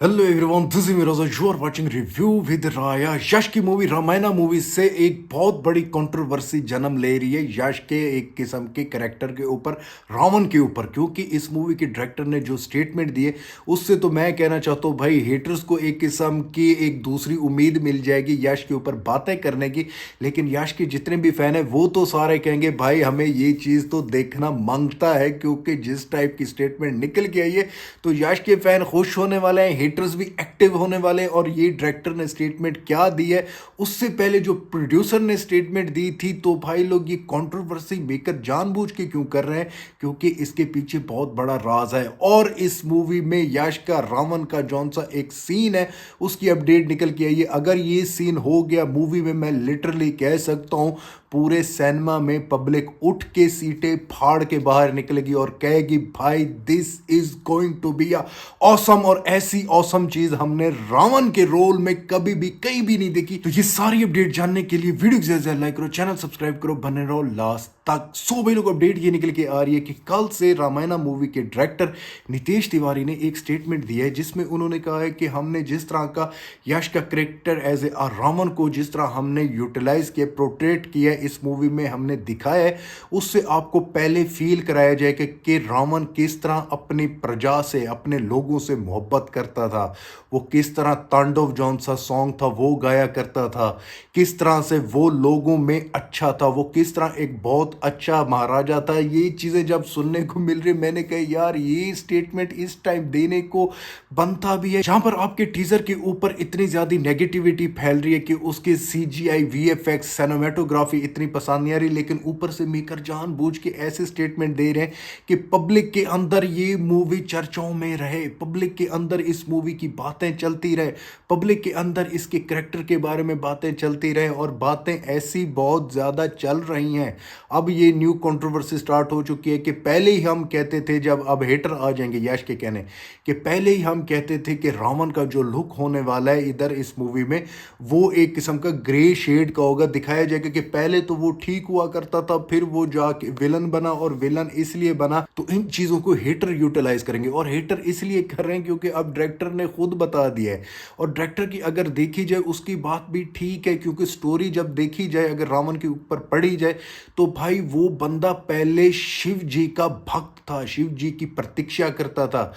Hello everyone, this is Miraj, you are watching review with Raya. Yash की movie Ramayana movie से एक बहुत बड़ी कंट्रोवर्सी जन्म ले रही है यश के एक किस्म के कैरेक्टर के ऊपर, रावण के ऊपर। क्योंकि इस मूवी के डायरेक्टर ने जो स्टेटमेंट दिए उससे तो मैं कहना चाहता हूँ भाई, हेटर्स को एक किस्म की एक दूसरी उम्मीद मिल जाएगी यश के ऊपर बातें करने की। लेकिन यश के जितने भी फैन है वो तो सारे कहेंगे भाई हमें ये चीज़ तो देखना मांगता है, क्योंकि जिस टाइप की स्टेटमेंट निकल के आई है तो यश के फैन खुश होने वाले हैं, हेटर्स भी एक्टिव होने वाले हैं। और ये डायरेक्टर ने स्टेटमेंट क्या दी है, उससे पहले जो प्रोड्यूसर ने स्टेटमेंट दी थी, तो भाई लोग ये कंट्रोवर्सी मेकर जानबूझ के क्यों कर रहे हैं, क्योंकि इसके पीछे बहुत बड़ा राज है। और इस मूवी में यश का रावण का जौन सा एक सीन है उसकी अपडेट निकल के आई है। अगर ये सीन हो गया मूवी में, मैं लिटरली कह सकता हूँ पूरे सिनेमा में पब्लिक उठ के सीटें फाड़ के बाहर निकलेगी और कहेगी भाई this is going to be a awesome. और ऐसी ऑसम चीज हमने रावण के रोल में कभी भी कहीं भी नहीं देखी। तो ये सारी अपडेट जानने के लिए वीडियो को ज्यादा लाइक करो, चैनल सब्सक्राइब करो, बने रहो लास्ट तक। सो भाई लोग, अपडेट ये निकल के आ रही है कि कल से रामायणा मूवी के डायरेक्टर नितेश तिवारी ने एक स्टेटमेंट दिया है जिसमें उन्होंने कहा है कि हमने जिस तरह का यश का करेक्टर एज ए रावण को जिस तरह हमने यूटिलाइज किया, प्रोट्रेट किया इस मूवी में हमने दिखाया है, उससे आपको पहले फील कराया जाएगा कि रावण किस तरह अपनी प्रजा से, अपने लोगों से मोहब्बत करता था, वो किस तरह तांडव जौन सा सॉन्ग था वो गाया करता था, किस तरह से वो लोगों में अच्छा था, वो किस तरह एक बहुत अच्छा महाराजा था। ये चीज़ें जब सुनने को मिल रही, मैंने कहा यार ये स्टेटमेंट इस टाइम देने को बनता भी है जहां पर आपके टीजर के ऊपर इतनी ज्यादा नेगेटिविटी फैल रही है कि उसके सीजीआई, वीएफएक्स, सिनेमेटोग्राफी इतनी पसंद नहीं आ रही। लेकिन ऊपर से मेकर जानबूझ के ऐसे स्टेटमेंट दे रहे हैं कि पब्लिक के अंदर ये मूवी चर्चाओं में रहे, पब्लिक के अंदर इस मूवी की बातें चलती रहे, पब्लिक के अंदर इसके करेक्टर के बारे में बातें चलती रहे। और बातें ऐसी बहुत ज़्यादा चल रही हैं, अब ये न्यू कंट्रोवर्सी स्टार्ट हो चुकी है कि पहले ही हम कहते थे, जब अब हेटर आ जाएंगे यश के कहने कि पहले ही हम कहते थे कि रावण का जो लुक होने वाला है इधर इस मूवी में वो एक किस्म का ग्रे शेड का होगा। दिखाया जाएगा कि पहले तो वो ठीक हुआ करता था, फिर वो जाके विलन बना, और विलन इसलिए बना। तो इन चीज़ों को हेटर यूटिलाइज करेंगे, और हेटर इसलिए कर रहे हैं क्योंकि अब डायरेक्टर ने खुद बता दिया है। और डायरेक्टर की अगर देखी जाए उसकी बात भी ठीक है, क्योंकि स्टोरी जब देखी जाए, अगर रावण के ऊपर पढ़ी जाए, तो भाई वो बंदा पहले शिव जी का भक्त था, शिव जी की प्रतीक्षा करता था।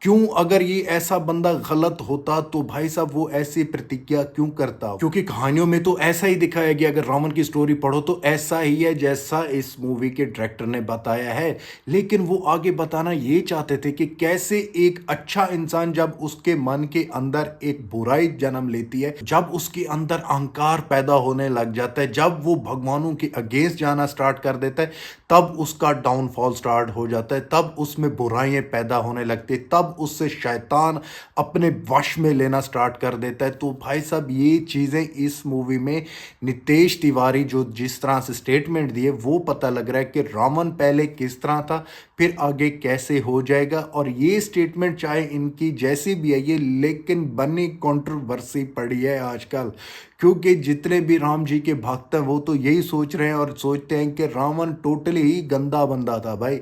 क्यों, अगर ये ऐसा बंदा गलत होता तो भाई साहब वो ऐसी प्रतिज्ञा क्यों करता? क्योंकि कहानियों में तो ऐसा ही दिखाया गया, अगर रावण की स्टोरी पढ़ो तो ऐसा ही है जैसा इस मूवी के डायरेक्टर ने बताया है। लेकिन वो आगे बताना ये चाहते थे कि कैसे एक अच्छा इंसान, जब उसके मन के अंदर एक बुराई जन्म लेती है, जब उसके अंदर अहंकार पैदा होने लग जाता है, जब वो भगवानों के अगेंस्ट जाना स्टार्ट कर देता है, तब उसका डाउनफॉल स्टार्ट हो जाता है, तब उसमें बुराइयां पैदा होने लगती है, तब उससे शैतान अपने वश में लेना स्टार्ट कर देता है। तो भाई साहब ये चीज़ें इस मूवी में नितेश तिवारी जो जिस तरह से स्टेटमेंट दिए, वो पता लग रहा है कि रावण पहले किस तरह था, फिर आगे कैसे हो जाएगा। और ये स्टेटमेंट चाहे इनकी जैसी भी है ये, लेकिन बनी कंट्रोवर्सी पड़ी है आजकल, क्योंकि जितने भी राम जी के भक्त हैं वो तो यही सोच रहे हैं और सोचते हैं कि रावण टोटली ही गंदा बंदा था भाई,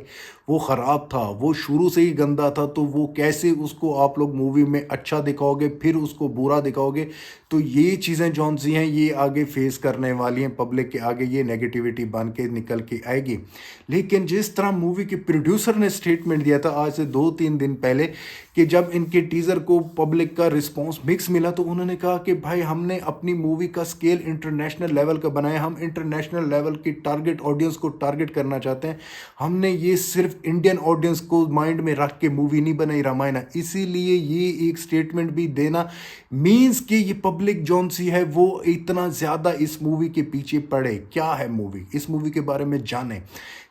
वो खराब था, वो शुरू से ही गंदा था। तो वो कैसे उसको आप लोग मूवी में अच्छा दिखाओगे फिर उसको बुरा दिखाओगे? तो ये चीज़ें जौन सी हैं ये आगे फेस करने वाली हैं, पब्लिक के आगे ये नेगेटिविटी बन के निकल के आएगी। लेकिन जिस तरह मूवी के प्रोड्यूसर ने स्टेटमेंट दिया था आज से 2-3 दिन पहले, कि जब इनके टीज़र को पब्लिक का रिस्पांस मिक्स मिला, तो उन्होंने कहा कि भाई हमने अपनी मूवी का स्केल इंटरनेशनल लेवल का बनाया, हम इंटरनेशनल लेवल की टारगेट ऑडियंस को टारगेट करना चाहते हैं, हमने ये सिर्फ इंडियन ऑडियंस को माइंड में रख के मूवी नहीं बनाई रामायणा। इसीलिए ये एक स्टेटमेंट भी देना मीन्स कि ये पब्लिक जौन सी है वो इतना ज़्यादा इस मूवी के पीछे पड़े। क्या है मूवी, इस मूवी के बारे में जाने,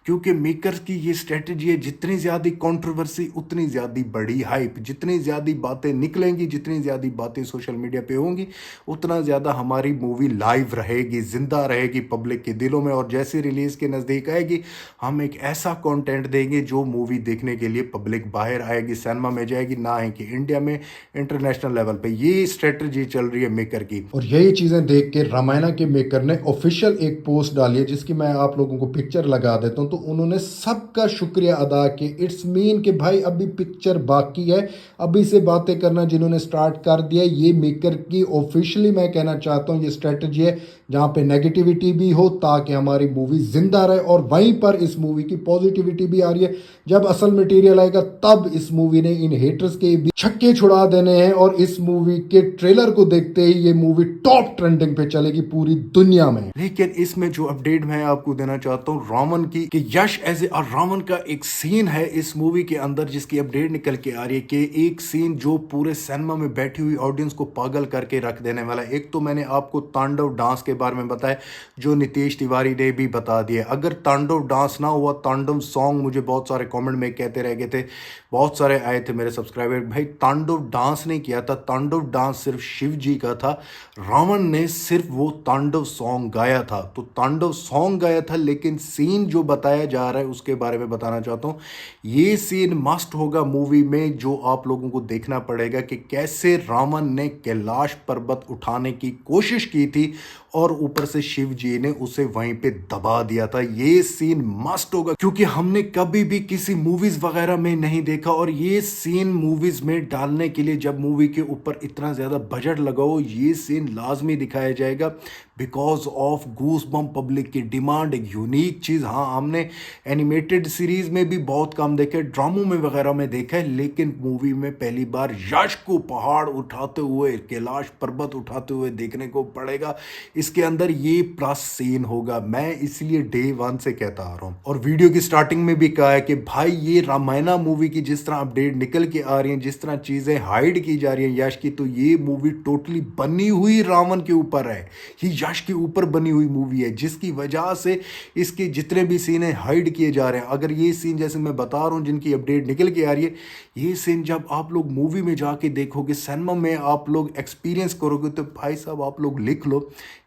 क्योंकि मेकर्स की ये स्ट्रेटजी है, जितनी ज़्यादा कंट्रोवर्सी उतनी ज़्यादा बड़ी हाइप, जितनी ज़्यादा बातें निकलेंगी, जितनी ज़्यादा बातें सोशल मीडिया पे होंगी, उतना ज़्यादा हमारी मूवी लाइव रहेगी, ज़िंदा रहेगी पब्लिक के दिलों में। और जैसे रिलीज़ के नज़दीक आएगी हम एक ऐसा कंटेंट देंगे जो मूवी देखने के लिए पब्लिक बाहर आएगी, सिनेमा में जाएगी, ना है कि इंडिया में इंटरनेशनल लेवल पे। ये स्ट्रेटजी चल रही है मेकर की। और यही चीज़ें देख के रामायणा के मेकर ने ऑफिशियल एक पोस्ट डाली है जिसकी मैं आप लोगों को पिक्चर लगा देता हूँ। तो उन्होंने सबका शुक्रिया अदा किया। इट्स मीन कि भाई अभी पिक्चर बाकी है, अभी से बातें करना जिन्होंने स्टार्ट कर दिया। ये मेकर की ऑफिशियली मैं कहना चाहता हूँ ये स्ट्रेटजी है जहाँ पे नेगेटिविटी भी हो ताकि हमारी मूवी जिंदा रहे, और वहीं पर इस मूवी की पॉजिटिविटी भी आ रही है। जब असल मटेरियल आएगा तब इस मूवी ने इन हेटर्स के भी छक्के छुड़ा देने हैं, और इस मूवी के ट्रेलर को देखते ही ये मूवी टॉप ट्रेंडिंग पे चलेगी पूरी दुनिया में। लेकिन इसमें जो अपडेट मैं आपको देना चाहता हूँ रावण की, कि यश एज ए रावण का एक सीन है इस मूवी के अंदर जिसकी अपडेट निकल के आ रही है, कि एक सीन जो पूरे सिनेमा में बैठी हुई ऑडियंस को पागल करके रख देने वाला है। एक तो मैंने आपको तांडव डांस के बारे में बताया जो नितेश तिवारी ने भी बता दिया। अगर तांडव डांस ना हुआ, तांडव सॉन्ग, मुझे बहुत सारे कमेंट में कहते रह गए थे, बहुत सारे आए थे मेरे सब्सक्राइबर, भाई तांडव डांस नहीं किया था, तांडव डांस सिर्फ शिव जी का था, रावण ने सिर्फ वो तांडव सॉन्ग गाया था। तो तांडव सॉन्ग गाया था, लेकिन सीन जो बताया जा रहा है उसके बारे में बताना चाहता हूँ। ये सीन मस्ट होगा मूवी में, जो आप लोगों को देखना पड़ेगा कि कैसे रावण ने कैलाश पर्वत उठाने की कोशिश की थी और ऊपर से शिव जी ने उसे वहीं पे दबा दिया था। ये सीन मस्ट होगा क्योंकि हमने कभी भी किसी मूवीज वगैरह में नहीं देखा, और ये सीन मूवीज में डालने के लिए जब मूवी के ऊपर इतना ज्यादा बजट लगाओ, ये सीन लाजमी दिखाया जाएगा बिकॉज ऑफ गूसबम्प पब्लिक की डिमांड, एक यूनिक चीज़। हाँ, हमने एनिमेटेड सीरीज में भी बहुत कम देखे, ड्रामों में वगैरह में देखा है, लेकिन मूवी में पहली बार यश को पहाड़ उठाते हुए, कैलाश पर्वत उठाते हुए देखने को पड़ेगा। इसके अंदर ये प्लस सीन होगा, मैं इसलिए डे वन से कहता आ रहा हूँ। और वीडियो की स्टार्टिंग में भी कहा है कि भाई ये रामायणा मूवी की जिस तरह अपडेट निकल के आ रही है, जिस तरह चीज़ें हाइड की जा रही हैं यश की, तो ये मूवी टोटली बनी हुई रावण के ऊपर है, ये यश के ऊपर बनी हुई मूवी है, जिसकी वजह से इसके जितने भी सीन है हाइड किए जा रहे हैं। अगर ये सीन जैसे मैं बता रहा हूँ जिनकी अपडेट निकल के आ रही है, ये सीन जब आप लोग मूवी में जाके देखोगे, सिनेमा में आप लोग एक्सपीरियंस करोगे, तो भाई साहब आप लोग लिख लो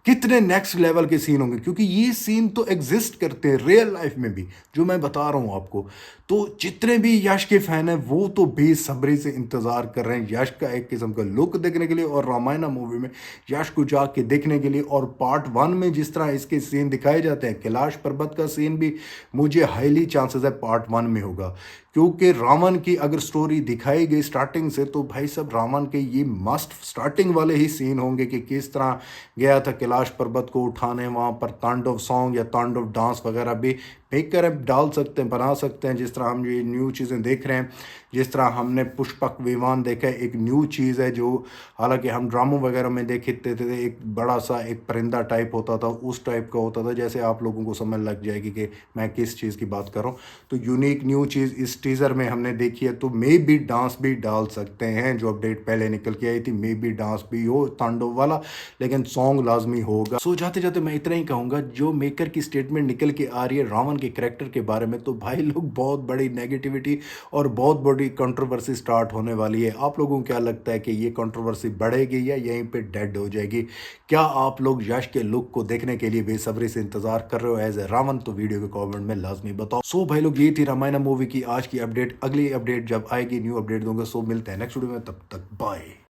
कितने नेक्स्ट लेवल के सीन होंगे, क्योंकि ये सीन तो एग्जिस्ट करते हैं रियल लाइफ में भी, जो मैं बता रहा हूँ आपको। तो जितने भी यश के फैन हैं वो तो बेसब्री से इंतजार कर रहे हैं यश का एक किस्म का लुक देखने के लिए, और रामायणा मूवी में यश को जाके देखने के लिए। और पार्ट वन में जिस तरह इसके सीन दिखाए जाते हैं, कैलाश पर्वत का सीन भी मुझे हाईली चांसेस है पार्ट वन में होगा, क्योंकि रावण की अगर स्टोरी दिखाई गई स्टार्टिंग से, तो भाई सब रावण के ये मस्ट स्टार्टिंग वाले ही सीन होंगे कि किस तरह गया था कैलाश पर्वत को उठाने, वहाँ पर तांडव सॉन्ग या तांडव डांस वगैरह भी मेकर डाल सकते हैं, बना सकते हैं। जिस तरह हम ये न्यू चीज़ें देख रहे हैं, जिस तरह हमने पुष्पक विमान देखा है, एक न्यू चीज़ है जो हालांकि हम ड्रामों वगैरह में देखे थे, एक बड़ा सा एक परिंदा टाइप होता था, उस टाइप का होता था, जैसे आप लोगों को समझ लग जाएगी कि मैं किस चीज़ की बात कर रहा हूँ। तो यूनिक न्यू चीज़ इस टीज़र में हमने देखी है। तो मे बी डांस भी डाल सकते हैं, जो अपडेट पहले निकल के आई थी, मे बी डांस भी हो तांडव वाला, लेकिन सॉन्ग लाजमी होगा। सो जाते जाते मैं इतना ही कहूँगा, जो मेकर की स्टेटमेंट निकल के आ रही है रावण के करैक्टर के बारे में, तो भाई लोग बहुत बड़ी नेगेटिविटी और बहुत बड़ी कंट्रोवर्सी स्टार्ट होने वाली है। आप लोगों को क्या लगता है कि ये कंट्रोवर्सी बढ़ेगी या यहीं पे डेड हो जाएगी? क्या आप लोग यश के लुक को देखने के लिए बेसब्री से इंतजार कर रहे हो एज ए रावण? तो वीडियो के कमेंट में लाजमी बताओ। सो भाई लोग, ये थी रामायणा मूवी की आज की अपडेट। अगली अपडेट जब आएगी न्यू अपडेट दूंगा। सो मिलते हैं नेक्स्ट वीडियो में, तब तक बाय।